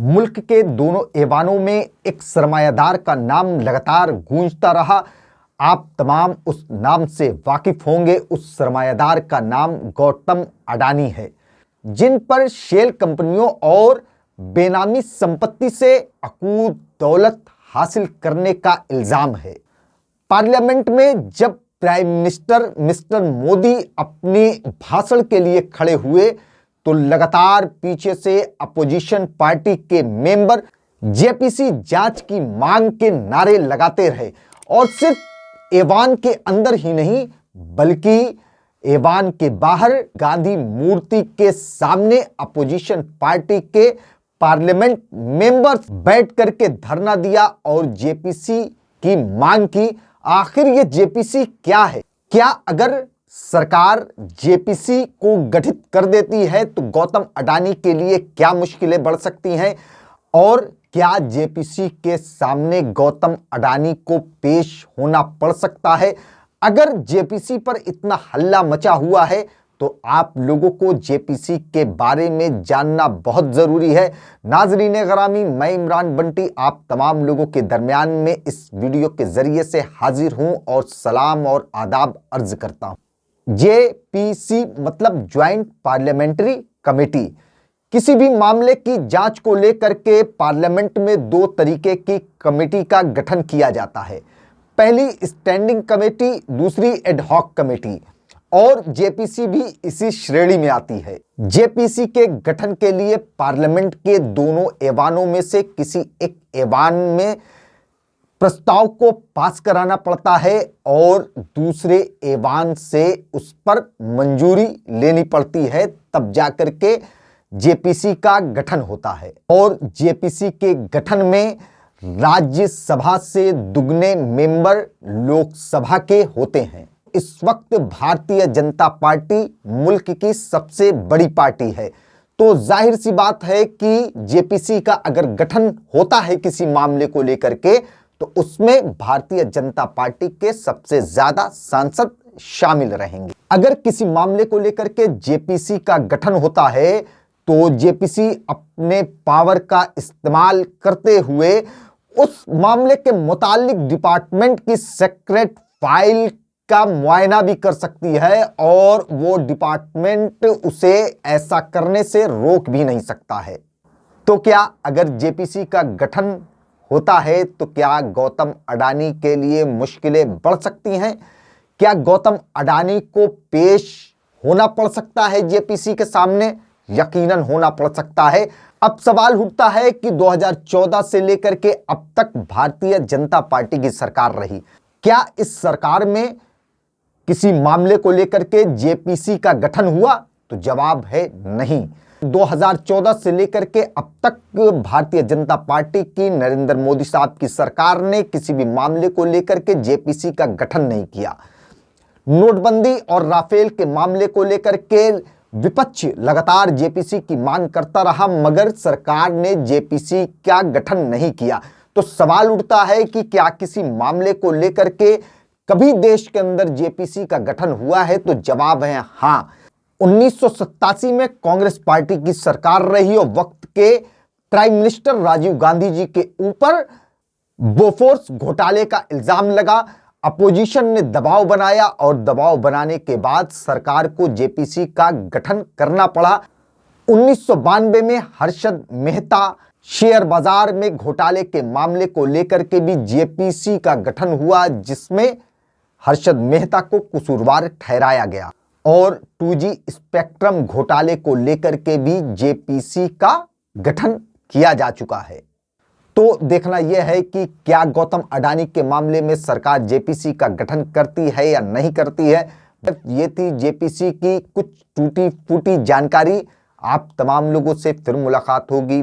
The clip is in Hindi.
मुल्क के दोनों ऐवानों में एक सरमायादार का नाम लगातार गूंजता रहा। आप तमाम उस नाम से वाकिफ होंगे। उस सरमायादार का नाम गौतम अडानी है, जिन पर शेल कंपनियों और बेनामी संपत्ति से अकूत दौलत हासिल करने का इल्जाम है। पार्लियामेंट में जब प्राइम मिनिस्टर मिस्टर मोदी अपने भाषण के लिए खड़े हुए तो लगातार पीछे से अपोजिशन पार्टी के मेंबर जेपीसी जांच की मांग के नारे लगाते रहे, और सिर्फ ऐवान के अंदर ही नहीं बल्कि ऐवान के बाहर गांधी मूर्ति के सामने अपोजिशन पार्टी के पार्लियामेंट मेंबर्स बैठ करके धरना दिया और जेपीसी की मांग की। आखिर ये जेपीसी क्या है? क्या अगर सरकार जेपीसी को गठित कर देती है तो गौतम अडानी के लिए क्या मुश्किलें बढ़ सकती हैं, और क्या जेपीसी के सामने गौतम अडानी को पेश होना पड़ सकता है? अगर जेपीसी पर इतना हल्ला मचा हुआ है तो आप लोगों को जेपीसी के बारे में जानना बहुत जरूरी है। नाजरीन ग्रामी, मैं इमरान बंटी आप तमाम लोगों के दरमियान में इस वीडियो के जरिए से हाजिर हूं और सलाम और आदाब अर्ज करता हूं। जेपीसी मतलब ज्वाइंट पार्लियामेंट्री कमेटी। किसी भी मामले की जांच को लेकर के पार्लियामेंट में दो तरीके की कमेटी का गठन किया जाता है। पहली स्टैंडिंग कमेटी, दूसरी एडहॉक कमेटी, और जेपीसी भी इसी श्रेणी में आती है। जेपीसी के गठन के लिए पार्लियामेंट के दोनों ऐवानों में से किसी एक ऐवान में प्रस्ताव को पास कराना पड़ता है और दूसरे ऐवान से उस पर मंजूरी लेनी पड़ती है, तब जाकर के जेपीसी का गठन होता है। और जेपीसी के गठन में राज्यसभा से दुगने मेंबर लोकसभा के होते हैं। इस वक्त भारतीय जनता पार्टी मुल्क की सबसे बड़ी पार्टी है, तो जाहिर सी बात है कि जेपीसी का अगर गठन होता है किसी मामले को लेकर के तो उसमें भारतीय जनता पार्टी के सबसे ज्यादा सांसद शामिल रहेंगे। अगर किसी मामले को लेकर के जेपीसी का गठन होता है तो जेपीसी अपने पावर का इस्तेमाल करते हुए उस मामले के मुतालिक डिपार्टमेंट की सीक्रेट फाइल का मुआयना भी कर सकती है और वो डिपार्टमेंट उसे ऐसा करने से रोक भी नहीं सकता है। तो क्या अगर जेपीसी का गठन होता है तो क्या गौतम अडानी के लिए मुश्किलें बढ़ सकती हैं? क्या गौतम अडानी को पेश होना पड़ सकता है जेपीसी के सामने? यकीनन होना पड़ सकता है। अब सवाल उठता है कि 2014 से लेकर के अब तक भारतीय जनता पार्टी की सरकार रही, क्या इस सरकार में किसी मामले को लेकर के जेपीसी का गठन हुआ? तो जवाब है नहीं। 2014 से लेकर के अब तक भारतीय जनता पार्टी की नरेंद्र मोदी साहब की सरकार ने किसी भी मामले को लेकर के जेपीसी का गठन नहीं किया। नोटबंदी और राफेल के मामले को लेकर के विपक्ष लगातार जेपीसी की मांग करता रहा, मगर सरकार ने जेपीसी का गठन नहीं किया। तो सवाल उठता है कि क्या किसी मामले को लेकर के कभी देश के अंदर जेपीसी का गठन हुआ है? तो जवाब है हां। 1987 में कांग्रेस पार्टी की सरकार रही और वक्त के प्राइम मिनिस्टर राजीव गांधी जी के ऊपर बोफोर्स घोटाले का इल्जाम लगा। अपोजिशन ने दबाव बनाया और दबाव बनाने के बाद सरकार को जेपीसी का गठन करना पड़ा। 1992 में हर्षद मेहता शेयर बाजार में घोटाले के मामले को लेकर के भी जेपीसी का गठन हुआ, जिसमें हर्षद मेहता को कसूरवार ठहराया गया, और 2G स्पेक्ट्रम घोटाले को लेकर के भी जेपीसी का गठन किया जा चुका है। तो देखना यह है कि क्या गौतम अडानी के मामले में सरकार जेपीसी का गठन करती है या नहीं करती है। ये थी जेपीसी की कुछ टूटी फूटी जानकारी। आप तमाम लोगों से फिर मुलाकात होगी।